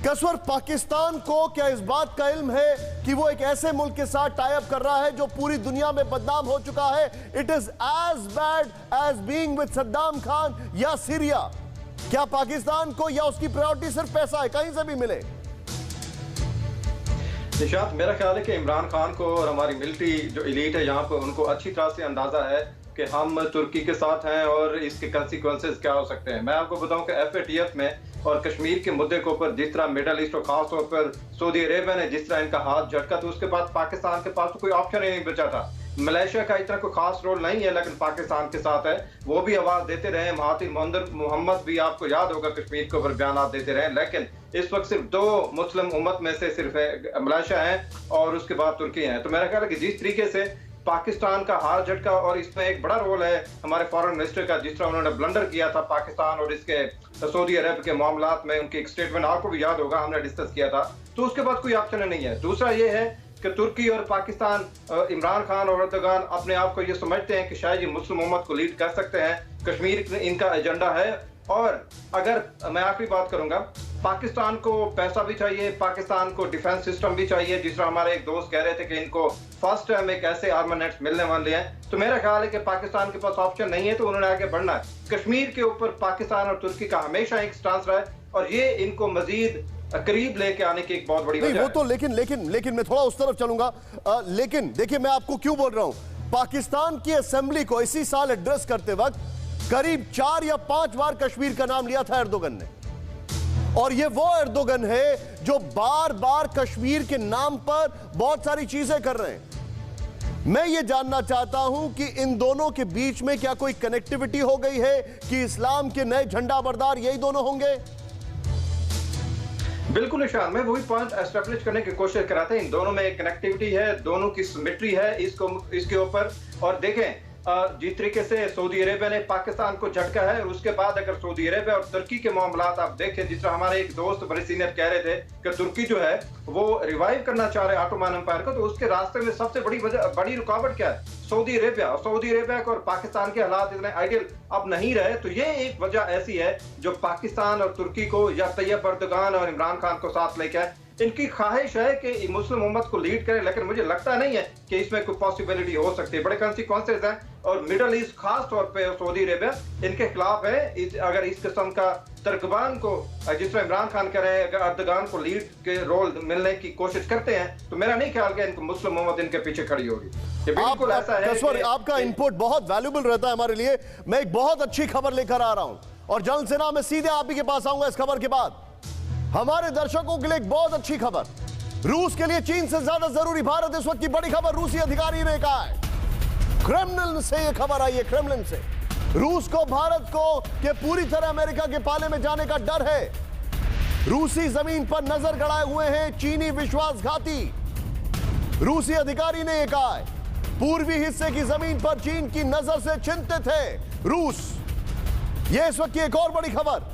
कसवर, पाकिस्तान को क्या इस बात का इल्म है कि वो एक ऐसे मुल्क के साथ टाई अप कर रहा है जो पूरी दुनिया में बदनाम हो चुका है? It is as bad as being with Saddam Khan या सीरिया। क्या पाकिस्तान को या उसकी प्रायोरिटी सिर्फ पैसा है, कहीं से भी मिले? निशांत, मेरा ख्याल है कि इमरान खान को और हमारी मिलिट्री जो एलीट है यहाँ पर, उनको अच्छी तरह से अंदाजा है कि हम तुर्की के साथ हैं और इसके कंसिक्वेंसेस क्या हो सकते हैं। मैं आपको बताऊं कि FATF में और कश्मीर के मुद्दे के ऊपर जिस तरह मिडल ईस्ट और खासतौर पर सऊदी अरेबिया ने जिस तरह इनका हाथ झटका, तो उसके बाद पाकिस्तान के पास तो कोई ऑप्शन ही नहीं बचा था। मलेशिया का इतना कोई खास रोल नहीं है, लेकिन पाकिस्तान के साथ है, वो भी आवाज देते रहे। महातिर मोहम्मद भी आपको याद होगा कश्मीर के ऊपर बयान देते रहे, लेकिन इस वक्त सिर्फ 2 मुस्लिम उम्मत में से सिर्फ मलेशिया है और उसके बाद तुर्की है। तो मेरा ख्याल है कि जिस तरीके से पाकिस्तान का हार झटका, और इसमें एक बड़ा रोल है हमारे फॉरेन मिनिस्टर का, जिस तरह उन्होंने ब्लंडर किया था पाकिस्तान और इसके सऊदी अरब के मामलात में, उनकी एक स्टेटमेंट आपको भी याद होगा, हमने डिस्कस किया था। तो उसके बाद कोई ऑप्शन नहीं है। दूसरा ये है कि तुर्की और पाकिस्तान, इमरान खान और अर्दोगान अपने आप को ये समझते हैं कि शायद ये मुस्लिम उम्मत को लीड कर सकते हैं, कश्मीर इनका एजेंडा है। और अगर मैं आखिरी बात करूंगा, पाकिस्तान को पैसा भी चाहिए, पाकिस्तान को डिफेंस सिस्टम भी चाहिए। जिस तरह हमारे एक दोस्त कह रहे थे कि इनको फर्स्ट टाइम एक ऐसे आर्मानेट्स मिलने वाले हैं, तो मेरा ख्याल है कि पाकिस्तान के पास ऑप्शन नहीं है, तो उन्होंने आगे बढ़ना है। कश्मीर के ऊपर पाकिस्तान और तुर्की का हमेशा एक स्टांस रहा है और ये इनको मजीद करीब लेके आने की एक बहुत बड़ी वजह है। वो तो लेकिन मैं थोड़ा उस तरफ चलूंगा। लेकिन देखिए मैं आपको क्यों बोल रहा हूं, पाकिस्तान की असेंबली को इसी साल एड्रेस करते वक्त करीब 4 या 5 बार कश्मीर का नाम लिया था एर्दोगन ने। और ये वो एर्दोगन है जो बार बार कश्मीर के नाम पर बहुत सारी चीजें कर रहे हैं। मैं ये जानना चाहता हूं कि इन दोनों के बीच में क्या कोई कनेक्टिविटी हो गई है कि इस्लाम के नए झंडा बरदार यही दोनों होंगे? बिल्कुल निशान, मैं वही पॉइंट एस्टेब्लिश करने की कोशिश कर रहा था। इन दोनों में एक कनेक्टिविटी है, दोनों की सिमेट्री है इसके ऊपर। और देखें जिस तरीके से सऊदी अरेबिया ने पाकिस्तान को झटका है, और उसके बाद अगर सऊदी अरेबिया और तुर्की के मामलात आप देखें, जिस तरह हमारे एक दोस्त बड़े सीनियर कह रहे थे कि तुर्की जो है वो रिवाइव करना चाह रहे ऑटोमन एम्पायर को, तो उसके रास्ते में सबसे बड़ी रुकावट क्या है? Saudi Arabia. और सऊदी अरेबिया को और पाकिस्तान के हालात इतने आइडियल अब नहीं रहे, तो ये एक वजह ऐसी है जो पाकिस्तान और तुर्की को या तैयब अर्दोगान और इमरान खान को साथ लेके आए। इनकी ख्वाहिश है कि मुस्लिम उम्मत को लीड करे, लेकिन मुझे लगता नहीं है कि इसमें कोई पॉसिबिलिटी हो सकती है। बड़े कंसिक्वेंसेस हैं और मिडल ईस्ट खास तौर पे सऊदी अरेबिया इनके खिलाफ है। अगर इस किस्म का तर्कबान को, जिस तरह इमरान खान कह रहे हैं, अगर अर्दोगान को लीड के रोल मिलने की कोशिश करते हैं, तो मेरा नहीं ख्याल कि इनको मुस्लिम उम्मत इनके पीछे खड़ी होगी। ये बिल्कुल ऐसा है। आपका इनपुट बहुत वैल्यूबल रहता है हमारे लिए। मैं एक बहुत अच्छी खबर लेकर आ रहा हूं और जल्द से ना मैं सीधे आप ही के पास आऊंगा इस खबर के बाद। हमारे दर्शकों के लिए एक बहुत अच्छी खबर, रूस के लिए चीन से ज्यादा जरूरी भारत। इस वक्त की बड़ी खबर रूसी अधिकारी ने कहा है, क्रेमलिन से यह खबर आई है, क्रेमलिन से। रूस को भारत को के पूरी तरह अमेरिका के पाले में जाने का डर है। रूसी जमीन पर नजर गड़ाए हुए हैं चीनी विश्वासघाती। रूसी अधिकारी ने यह कहा है, पूर्वी हिस्से की जमीन पर चीन की नजर से चिंतित है रूस। यह इस वक्त की एक और बड़ी खबर।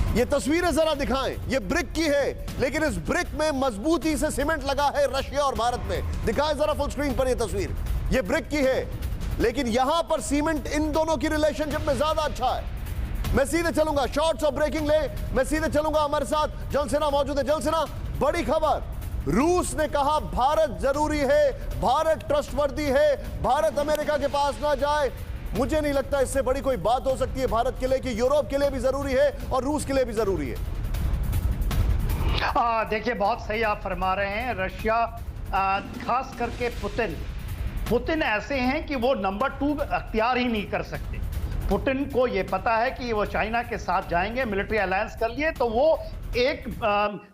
ये तस्वीरें जरा दिखाएं, ये ब्रिक की है, लेकिन इस ब्रिक में मजबूती से सीमेंट लगा है रशिया और भारत में। दिखाएं जरा फुल स्क्रीन पर ये तस्वीर, ये ब्रिक की है, लेकिन यहां पर सीमेंट इन दोनों की रिलेशनशिप में ज्यादा अच्छा है। मैं सीधे चलूंगा, शॉर्ट्स ऑफ ब्रेकिंग ले, मैं सीधे चलूंगा। हमारे साथ जलसेना मौजूद है। जलसेना, बड़ी खबर, रूस ने कहा भारत जरूरी है, भारत ट्रस्टवर्दी है, भारत अमेरिका के पास ना जाए। मुझे नहीं लगता इससे बड़ी कोई बात हो सकती है भारत के लिए कि यूरोप के लिए भी जरूरी है और रूस के लिए भी जरूरी है। देखिए बहुत सही आप फरमा रहे हैं। रशिया खास करके पुतिन ऐसे हैं कि वो नंबर 2 अख्तियार ही नहीं कर सकते। पुतिन को ये पता है कि वो चाइना के साथ जाएंगे, मिलिट्री अलायंस कर लिए तो वो एक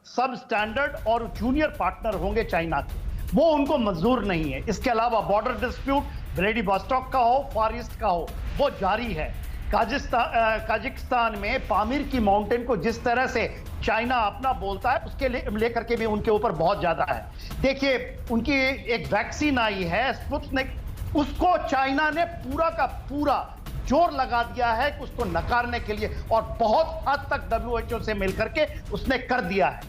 सब स्टैंडर्ड और जूनियर पार्टनर होंगे चाइना के। वो उनको मंजूर नहीं है। इसके अलावा बॉर्डर डिस्प्यूट व्लादिवोस्टोक का हो, फार ईस्ट का हो, वो जारी है। काजिकिस्तान में पामीर की माउंटेन को जिस तरह से चाइना अपना बोलता है, उसके लेकर के भी उनके ऊपर बहुत ज्यादा है। देखिए, उनकी एक वैक्सीन आई है स्पुतनिक, उसको चाइना ने पूरा का पूरा जोर लगा दिया है उसको नकारने के लिए, और बहुत हद तक WHO से मिलकर के उसने कर दिया है।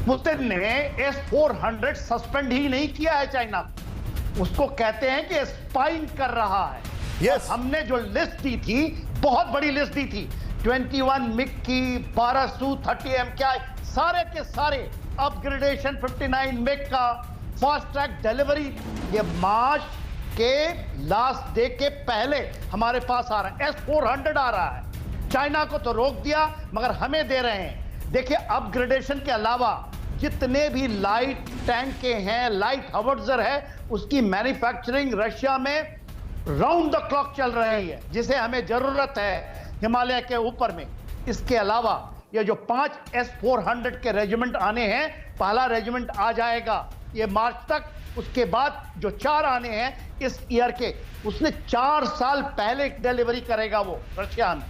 पुतिन ने S-400 सस्पेंड ही नहीं किया है चाइना, उसको कहते हैं कि स्पाइंग कर रहा है। Yes. हमने जो लिस्ट दी थी, बहुत बड़ी लिस्ट दी थी, 21 मिग की, 12 Su-30 MKI, सारे के सारे अपग्रेडेशन, 59 मिग का फास्ट ट्रैक डिलीवरी, ये मार्च के लास्ट डे के पहले हमारे पास आ रहा है। S-400 आ रहा है। चाइना को तो रोक दिया, मगर हमें दे रहे हैं। देखिए, अपग्रेडेशन के अलावा जितने भी लाइट टैंक के हैं, लाइट हॉविट्जर है, उसकी मैन्युफैक्चरिंग रशिया में राउंड द क्लॉक चल रही है, जिसे हमें जरूरत है हिमालय के ऊपर में। इसके अलावा ये जो 5 S-400 के रेजिमेंट आने हैं, पहला रेजिमेंट आ जाएगा ये मार्च तक, उसके बाद जो 4 आने हैं इस ईयर के, उसने 4 साल पहले डिलीवरी करेगा वो रशिया में।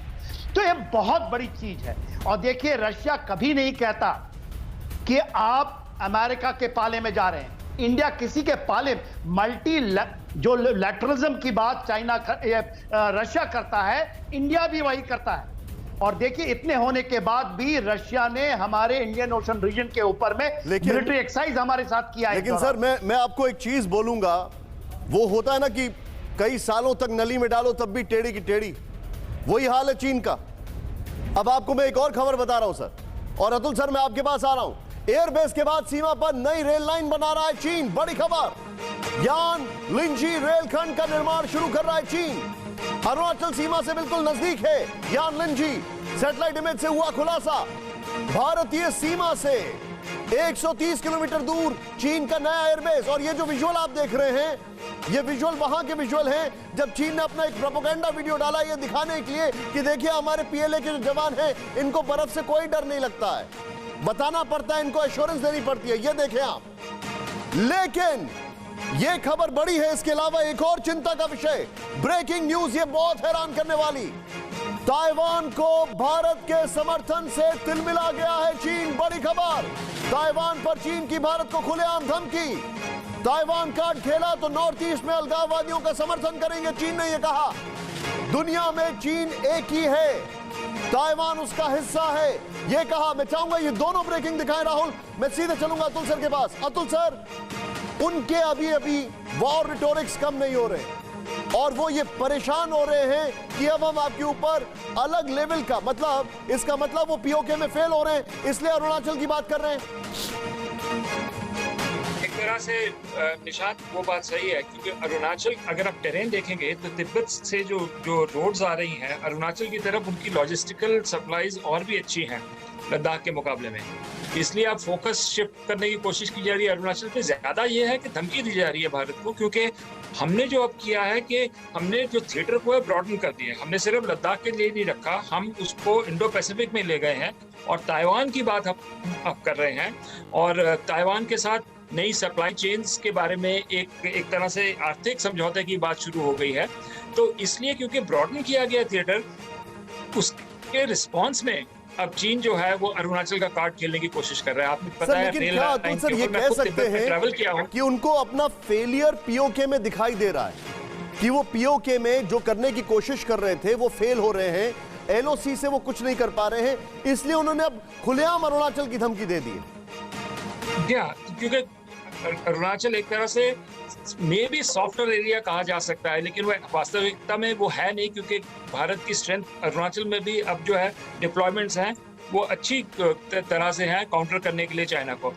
तो ये बहुत बड़ी चीज है। और देखिए, रशिया कभी नहीं कहता कि आप अमेरिका के पाले में जा रहे हैं। इंडिया किसी के पाले, जो लैटरलिज्म की बात चाइना रशिया करता है, इंडिया भी वही करता है। और देखिए, इतने होने के बाद भी रशिया ने हमारे इंडियन ओशन रीजन के ऊपर में मिलिट्री एक्सरसाइज हमारे साथ किया है। लेकिन सर, मैं आपको एक चीज बोलूंगा, वो होता है ना कि कई सालों तक नली में डालो तब भी टेढ़ी की टेढ़ी, वही हाल है चीन का। अब आपको मैं एक और खबर बता रहा हूं सर, और अतुल सर मैं आपके पास आ रहा हूं। एयरबेस के बाद सीमा पर नई रेल लाइन बना रहा है चीन, बड़ी खबर। यान लिंजी रेलखंड का निर्माण शुरू कर रहा है चीन। अरुणाचल सीमा से बिल्कुल नजदीक है यान लिंजी। सैटेलाइट इमेज से हुआ खुलासा, भारतीय सीमा से 130 किलोमीटर दूर चीन का नया एयरबेस। और ये जो विजुअल आप देख रहे हैं, ये विजुअल वहां के विजुअल हैं जब चीन ने अपना एक प्रोपेगेंडा वीडियो डाला, ये दिखाने के लिए कि देखिए हमारे PLA के जो जवान हैं, इनको बर्फ से कोई डर नहीं लगता है, बताना पड़ता है, इनको एश्योरेंस देनी पड़ती है। ये देखें आप। लेकिन ये खबर बड़ी है, इसके अलावा एक और चिंता का विषय, ब्रेकिंग न्यूज, ये बहुत हैरान करने वाली। ताइवान को भारत के समर्थन से तिलमिला गया है चीन, बड़ी खबर। ताइवान पर चीन की भारत को खुलेआम धमकी। ताइवान कार्ड खेला तो नॉर्थ ईस्ट में अलगाववादियों का समर्थन करेंगे, चीन ने यह कहा। दुनिया में चीन एक ही है, ताइवान उसका हिस्सा है, यह कहा। मैं चाहूंगा ये दोनों ब्रेकिंग दिखाएं राहुल। मैं सीधे चलूंगा अतुल सर के पास। अतुल सर, उनके अभी वॉर रिटोरिक्स कम नहीं हो रहे, और वो ये परेशान हो रहे हैं कि अब हम आपके ऊपर अलग लेवल का, मतलब इसका मतलब वो POK में फेल हो रहे हैं, इसलिए अरुणाचल की बात कर रहे हैं। एक तरह से निशांत, वो बात सही है, क्योंकि अरुणाचल, अगर आप टेरेन देखेंगे तो तिब्बत से जो रोड्स आ रही हैं अरुणाचल की तरफ, उनकी लॉजिस्टिकल सप्लाईज और भी अच्छी हैं लद्दाख के मुकाबले में। इसलिए आप फोकस शिफ्ट करने की कोशिश की जा रही है अरुणाचल पे। ज्यादा ये है कि धमकी दी जा रही है भारत को, क्योंकि हमने जो अब किया है कि हमने जो थिएटर को है ब्रॉडन कर दिया है। हमने सिर्फ लद्दाख के लिए नहीं रखा, हम उसको इंडो पैसिफिक में ले गए हैं, और ताइवान की बात हम अब कर रहे हैं। और ताइवान के साथ नई सप्लाई चेन्स के बारे में एक तरह से आर्थिक समझौते की बात शुरू हो गई है। तो इसलिए क्योंकि ब्रॉडन किया गया थिएटर, उसके रिस्पॉन्स में अब चीन जो है वो अरुणाचल का कार्ड खेलने की कोशिश कर रहा है। आपने पता है, रेल लाइन सर ये कह सकते हैं ट्रैवल किया हो कि उनको अपना फेलियर POK में दिखाई दे रहा है, कि वो POK में जो करने की कोशिश कर रहे थे वो फेल हो रहे हैं, LOC से वो कुछ नहीं कर पा रहे हैं, इसलिए उन्होंने अब खुलेआम अरुणाचल की धमकी दे दी है। क्योंकि अरुणाचल एक तरह से मे भी सॉफ्टवेयर एरिया कहा जा सकता है, लेकिन वह वास्तविकता में वो है नहीं, क्योंकि भारत की स्ट्रेंथ अरुणाचल में भी अब जो है डिप्लॉयमेंट्स हैं वो अच्छी तरह से हैं काउंटर करने के लिए चाइना को।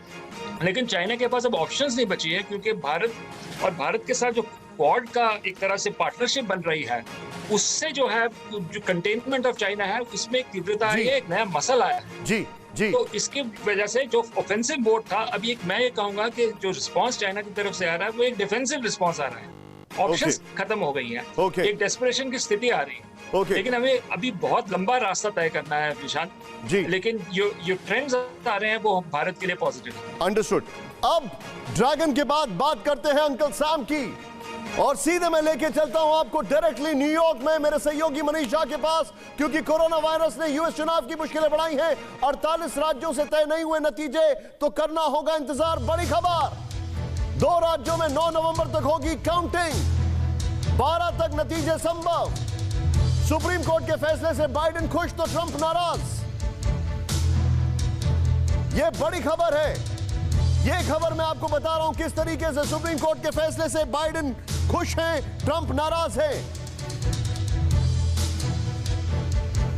लेकिन चाइना के पास अब ऑप्शंस नहीं बची है, क्योंकि भारत के साथ जो क्वाड का एक तरह से पार्टनरशिप बन रही है, उससे जो है जो कंटेनमेंट ऑफ चाइना है उसमें एक तीव्रता आई है, एक नया मसल आया है। जी। तो इसकी वजह से जो ऑफेंसिव मोड था, अब मैं ये कहूंगा कि जो रिस्पांस चाइना की तरफ से आ रहा है वो एक डिफेंसिव रिस्पांस आ रहा है। ऑप्शंस खत्म हो गई हैं, एक डेस्परेशन की स्थिति आ रही है। लेकिन हमें अभी बहुत लंबा रास्ता तय करना है निशांत जी। लेकिन जो ट्रेंड्स आ रहे हैं वो भारत के लिए पॉजिटिव है। अंडरस्टूड। अब ड्रैगन के बाद बात करते हैं अंकल सैम की, और सीधे मैं लेके चलता हूं आपको डायरेक्टली न्यूयॉर्क में मेरे सहयोगी मनीष झा के पास, क्योंकि कोरोना वायरस ने यूएस चुनाव की मुश्किलें बढ़ाई हैं। 48 राज्यों से तय नहीं हुए नतीजे, तो करना होगा इंतजार। बड़ी खबर, 2 राज्यों में 9 नवंबर तक होगी काउंटिंग, 12 तक नतीजे संभव। सुप्रीम कोर्ट के फैसले से बाइडेन खुश तो ट्रंप नाराज। यह बड़ी खबर है। यह खबर मैं आपको बता रहा हूं किस तरीके से सुप्रीम कोर्ट के फैसले से बाइडेन खुश हैं, ट्रंप नाराज है।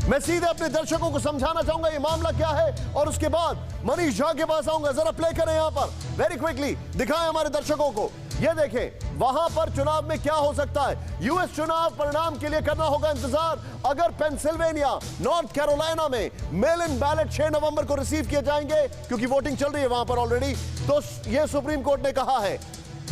मैं सीधे अपने दर्शकों को समझाना चाहूंगा ये मामला क्या है, और उसके बाद मनीष झा के पास आऊंगा। जरा प्ले करें यहां पर, वेरी क्विकली दिखाएं हमारे दर्शकों को। ये देखें वहां पर चुनाव में क्या हो सकता है। यूएस चुनाव परिणाम के लिए करना होगा इंतजार। अगर पेंसिल्वेनिया, नॉर्थ कैरोलिना में मेल इन बैलेट 6 नवंबर को रिसीव किए जाएंगे, क्योंकि वोटिंग चल रही है वहां पर ऑलरेडी, तो ये सुप्रीम कोर्ट ने कहा है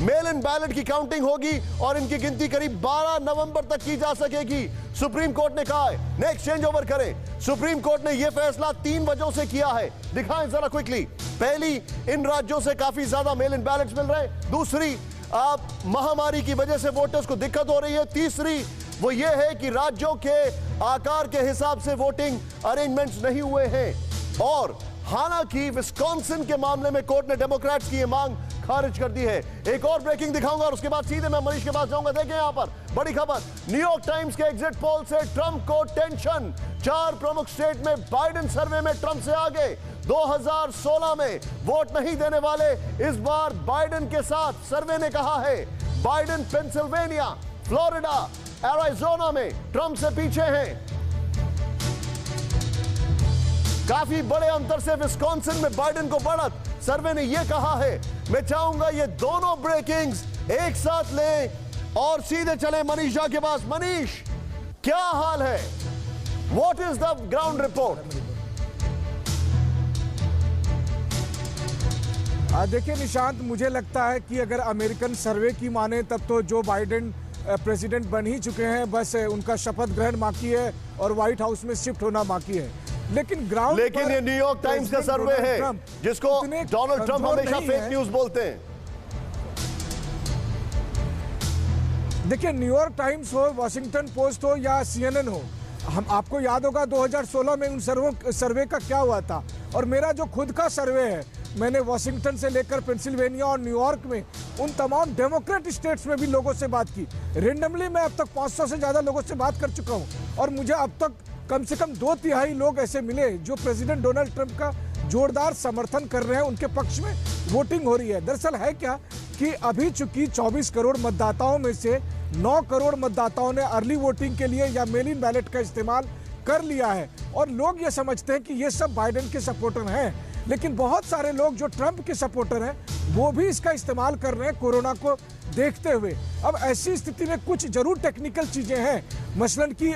मेल इन बैलेट की काउंटिंग होगी और इनकी गिनती करीब 12 नवंबर तक की जा सकेगी। सुप्रीम कोर्ट ने कहा है नेक्स्ट चेंज ओवर करें। सुप्रीम कोर्ट ने यह फैसला 3 वजहों से किया है। दिखाएं जरा क्विकली। पहली, इन राज्यों से काफी ज्यादा मेल इन बैलेट्स मिल रहे हैं। दूसरी, महामारी की वजह से वोटर्स को दिक्कत हो रही है। तीसरी वो ये है कि राज्यों के आकार के हिसाब से वोटिंग अरेंजमेंट्स नहीं हुए हैं। और हालांकि विस्कॉन्सिन के मामले में कोर्ट ने डेमोक्रेट्स की यह मांग खारिज कर दी है। एक और ब्रेकिंग दिखाऊंगा और उसके बाद सीधे मैं मनीष के पास जाऊंगा। देखें यहां पर बड़ी खबर, न्यूयॉर्क टाइम्स के एग्जिट पोल से ट्रंप को टेंशन। 4 प्रमुख स्टेट में बाइडेन सर्वे में ट्रंप से आगे। 2016 में वोट नहीं देने वाले इस बार बाइडेन के साथ, सर्वे ने कहा है। बाइडेन पेंसिल्वेनिया, फ्लोरिडा, एरिजोना में ट्रंप से पीछे हैं। काफी बड़े अंतर से विस्कॉन्सिन में बाइडेन को बढ़त, सर्वे ने यह कहा है। मैं चाहूंगा ये दोनों ब्रेकिंग्स एक साथ लें और सीधे चले मनीष झा के पास। मनीष, क्या हाल है? What is the ground report? देखिए निशांत, मुझे लगता है कि अगर अमेरिकन सर्वे की माने तब तो जो बाइडेन प्रेसिडेंट बन ही चुके हैं, बस उनका शपथ ग्रहण बाकी है और व्हाइट हाउस में शिफ्ट होना बाकी है। लेकिन ग्राउंड, लेकिन ये न्यूयॉर्क टाइम्स का सर्वे है जिसको डोनाल्ड ट्रंप हमेशा फेक न्यूज बोलते हैं। देखिए, न्यूयॉर्क टाइम्स हो, वॉशिंगटन पोस्ट हो या CNN हो, हम आपको याद होगा 2016 में उन सर्वे का क्या हुआ था। और मेरा जो खुद का सर्वे है, मैंने वॉशिंगटन से लेकर पेंसिल्वेनिया और न्यूयॉर्क में उन तमाम डेमोक्रेट स्टेट्स में भी लोगों से बात की। रेंडमली मैं अब तक 500 से ज़्यादा लोगों से बात कर चुका हूं और मुझे अब तक कम से कम 2/3 लोग ऐसे मिले जो प्रेसिडेंट डोनाल्ड ट्रंप का जोरदार समर्थन कर रहे हैं, उनके पक्ष में वोटिंग हो रही है। दरअसल है क्या कि अभी चूंकि 24 करोड़ मतदाताओं में से 9 करोड़ मतदाताओं ने अर्ली वोटिंग के लिए या मेल इन बैलेट का इस्तेमाल कर लिया है और लोग ये समझते हैं कि ये सब बाइडेन के सपोर्टर हैं। लेकिन बहुत सारे लोग जो ट्रंप के सपोर्टर हैं वो भी इसका इस्तेमाल कर रहे हैं कोरोना को देखते हुए। अब ऐसी स्थिति में कुछ जरूर टेक्निकल चीजें हैं, मसलन कि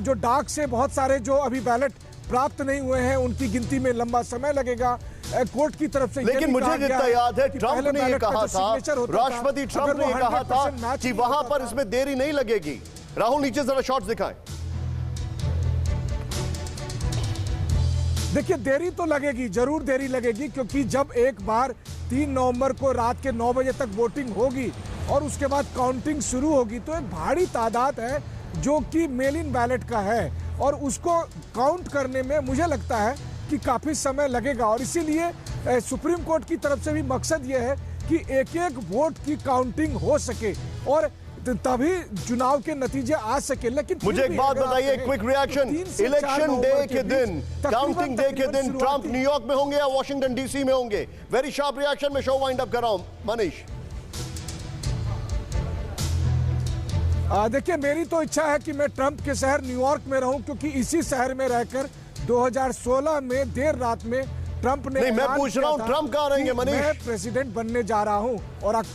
जो डाक से बहुत सारे जो अभी बैलेट प्राप्त नहीं हुए हैं उनकी गिनती में लंबा समय लगेगा कोर्ट की तरफ से। लेकिन मुझे जितना याद है ट्रंप ने ये कहा था, राष्ट्रपति ट्रंप ने कहा था कि वहां पर इसमें देरी नहीं लगेगी। राहुल, नीचे जरा शॉट्स दिखाएं। देखिए, देरी तो लगेगी, जरूर देरी लगेगी, क्योंकि जब एक बार 3 नवंबर को रात के 9 बजे तक वोटिंग होगी और उसके बाद काउंटिंग शुरू होगी तो एक भारी तादाद है जो कि मेल इन बैलेट का है और उसको काउंट करने में मुझे लगता है कि काफ़ी समय लगेगा। और इसीलिए सुप्रीम कोर्ट की तरफ से भी मकसद ये है कि एक एक वोट की काउंटिंग हो सके और तभी चुनाव के नतीजे आ सके। लेकिन मुझे एक बात बताइए, क्विक रिएक्शन, इलेक्शन डे के दिन, काउंटिंग डे के दिन ट्रंप न्यूयॉर्क में होंगे या वॉशिंगटन डीसी में होंगे? वेरी शार्प रिएक्शन में शो वाइंड अप कर रहा हूं मनीष। देखिए, मेरी तो इच्छा है कि मैं ट्रंप के शहर न्यूयॉर्क में रहूं, क्योंकि इसी शहर में रहकर 2016 में देर रात में ट्रंप ने, नहीं मैं पूछ रहा हूं ट्रंप कहां रहेंगे मनीष? मैं प्रेसिडेंट बनने जा रहा हूं और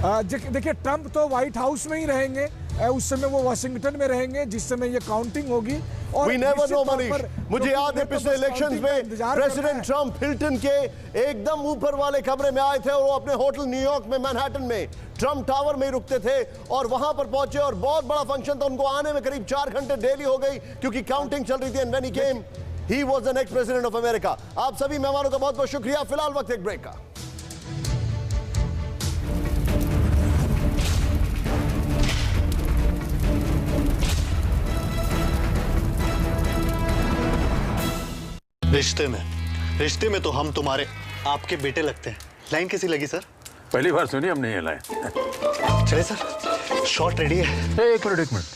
देखिए, ट्रंप तो व्हाइट हाउस में ही रहेंगे, उस समय वो वाशिंगटन में रहेंगे जिस समय ये काउंटिंग होगी। और We never know, मनीष। मुझे याद है पिछले इलेक्शंस में प्रेसिडेंट ट्रंप हिल्टन के एकदम ऊपर वाले कमरे में आए थे और वो अपने होटल न्यूयॉर्क में मैनहट्टन में ट्रंप टावर में ही रुकते थे और वहां पर पहुंचे और बहुत बड़ा फंक्शन था। उनको आने में करीब 4 घंटे देरी हो गई क्योंकि काउंटिंग चल रही थी। And when he came, he was the next president of America. आप सभी मेहमानों का बहुत बहुत शुक्रिया। फिलहाल वक्त एक ब्रेक का। रिश्ते में तो हम तुम्हारे आपके बेटे लगते हैं। लाइन कैसी लगी सर? पहली बार सुनी हमने ये लाइन। चले सर, शॉट रेडी है। एक मिनट